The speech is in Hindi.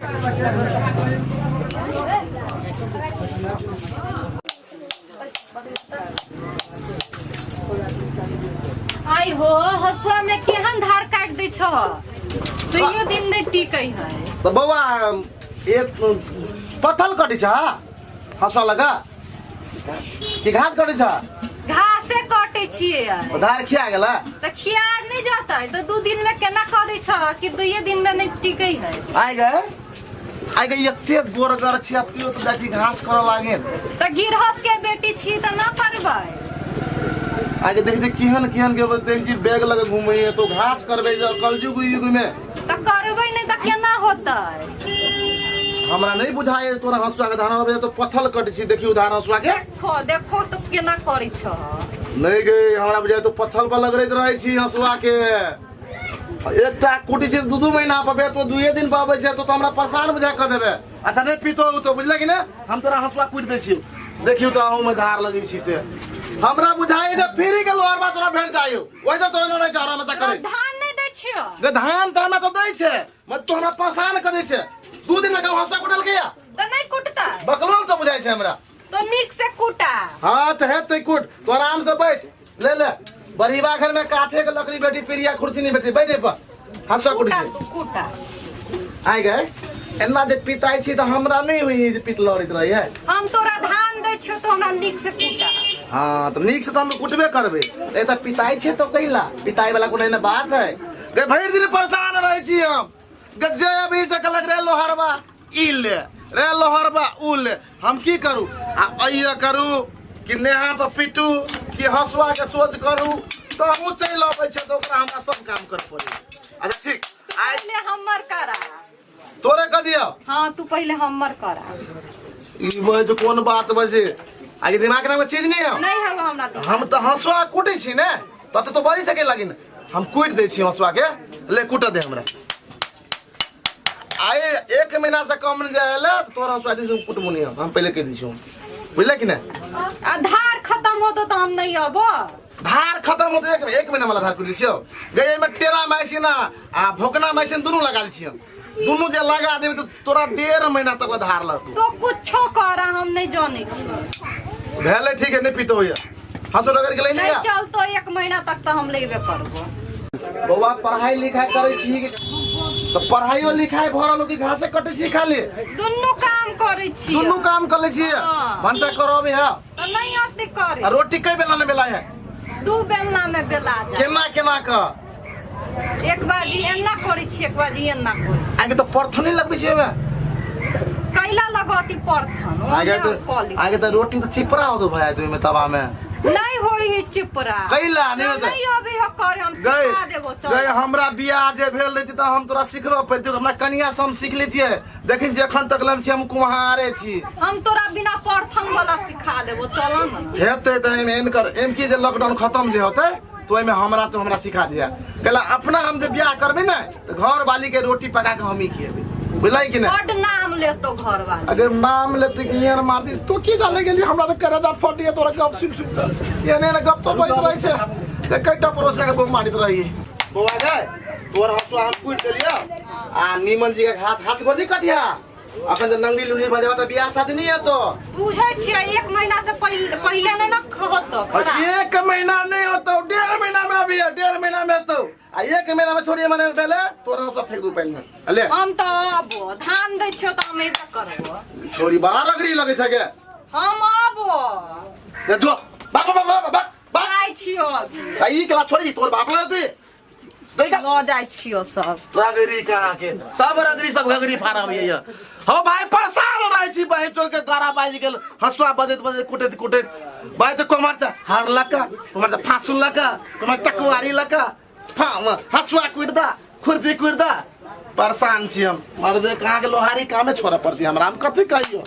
आई हो हसुआ में केहन धार काट दे छ तो ये दिन नहीं टिकै है तो बउआ ये पथल कटी छ हसुआ लगा कि घास कटी छ घासे काटे छिए धार खिया गेला तो खिया नहीं जाता तो 2 दिन में केना करे छ कि 2 दिन में नहीं टिकै है आइ गए एते गोरगर छी अतियो तो जाची घास कर लागे तो गिरहस के बेटी छी तो ना करबै आगे देख देख केहन केहन के देख जी बैग लगे घूमे तो घास करबे कलयुग युग में तो करबै नहीं तो केना होतै हमरा नहीं बुझाए तोरा हसुआ के धान रबे तो पथल कट छी देखियो धान हसुआ के देखो तो केना करै छ नहीं गे हमरा बुझाए तो पथल पर लगरैत रहै छी हसुआ के एकटा कुटी छी 2 महीना पबे तो 2 दिन पाबै छै तो हमरा परेशान बुझा क देबे अच्छा नहीं पीतो तो बुझले कि ना हम तोरा हसुआ कुट दे छी देखियो तो अहू में धार लगे छी ते हमरा बुझाए जे फ्री के लोहर बा तोरा भेट जाइयो ओइ तो तोरा नहीं चाहरा में करे धान नहीं दै छियो गे धान त हमरा तो दै छै मत तो हमरा परेशान कर दै छै 2 दिन लगा हसुआ कुटल गया तो नहीं कुटता बकलोल तो बुझाए छै हमरा तो नीक से कुटा हां तो हेतै कुट तो आराम से बैठ ले ले बड़ीवा घर में काठे के लकड़ी बेटी पिरिया कुर्सी नहीं बेटी बैठे पर हसुआ कुटा आइ गए एना जे पिताई छी तो हमरा नहीं हुई जे पित लड़ित रही है हम तोरा धान दै छियो तो हमरा नीक से कुटा हां तो नीक से तो हम कुटबे करबे ए त पिताई छे तो कहिला पिताई वाला कोनो ना बात है गे भर दिन परेशान रही छी हम गज्जे अभी से कलक रे लोहरबा ई ले रे लोहरबा उ ले हम की करू आ अइया करू कि नेहा पर पिटू कि हसुआ के सोच करू तो हम चल आबै छै तो ओकरा हमरा सब काम कर पड़े अच्छा ठीक पहले हमर करा तोरे क दियो हां तू पहले हमर करा ई वो जो कोन बात बजे आगे दिमाग में चीज नहीं है नहीं है हमरा तो हम तो हसुआ कुटै छी ने तो बड़ी सके लागी न हम कुट दे छी हसुआ के ले कुट दे हमरा आए 1 महीना से कम न जाएला तोरा हसुआ दे कुट मुनी हम पहले कह दी छी बुझले कि ना आधार खत्म हो तो हम नहीं आबो धार खत्म हो तो 1 महीना वाला धार कुट दी छी गए में टेरा मैसिन आ भोकना मैसिन दोनों लगा दी छी दोनों जे लगा देबे तो तोरा 1.5 महीना तक धार लगतो तो कुछो करा हम नहीं जाने छी भेले ठीक है नहीं पीतो होया हसो रगड़ के ले नहीं चल तो 1 महीना तक तो हम लेबे करबो बउआ पढ़ाई लिखाई करे छी तो पढ़ाईओ लिखाई भरल की घासे कटे छी खाली दोनों काम करे छी दोनों काम कर ले छी भंसा करबे है तो नहीं आते करे रोटी कई बेला में बेला है 2 बेला में बेला जा केना केना का एक बाजी एना करे छी एक बाजी एना करे आगे तो परथनी लगबे छी में कैला लगती परथन आगे तो रोटी तो चिपरा हो तो भाई तुम में तवा में नहीं होई है चिपरा कैला नहीं अभी हो करे हम सिखा देबो चल गए हमरा बियाह जे भेल रही त हम तोरा सिखबा पड़ते हमरा कनिया से हम सीख लेतिए देखिन जे एखन तक लम छी हम कुम्हारे छी हम तोरा बिना परथन वाला सिखा देबो चल न हेते त एम कर एम की जे लॉकडाउन खत्म जे होते तो एमे हमरा सिखा दिया कहला अपना हम जे बियाह करबे ना तो घर वाली के रोटी पका के हम ही खिएबे बुझलाई कि ना बड नाम ले तो घर वाली अगर नाम लेते कि यार मार दी तो की जाने के लिए हमरा तो करजा फटिए तोरा गप सुन ये ने गप तो बइत रही छे ते कईटा परोसा के बहु मारित रही बउआ गए तोर हसुआ हम कुट देलिया आ नीमन जी के हाथ गोली कटिया अपन जे नंगली लुली बजावा त बियाह शादी नहीं है तो बुझै छियै 1 महीना से पहले नहीं न खहतो 1 महीना नहीं होतो 1.5 महीना में अभी 1.5 महीना में तो आ 1 महीना में छोड़िए मने पहले तोरा सब फेंक दू पानी में ले हम तो आबो धान दै छियो त हम एबे करबो छोरी बड़ा रगड़ी लगे छके हम आबो दे दो बाबा आइ छियो ई कला छोरी तोर बाप लते लो जाय छियो सब रगड़ी कहां के सब रगड़ी सब घगड़ी फाराम ये हो भाई परेशान हो रही छी भाई चो के गारा बाजी के हसुआ बजत कुटत भाई तो कोमर चा हार लका कोमर चा फासुल लका कोमर टकवारी लका हसुआ कुटदा खुरपी कुटदा परेशान छी हम मर्दे कहां के लोहारी कामे छोड़ा पड़ती हमरा हम कथि कहियो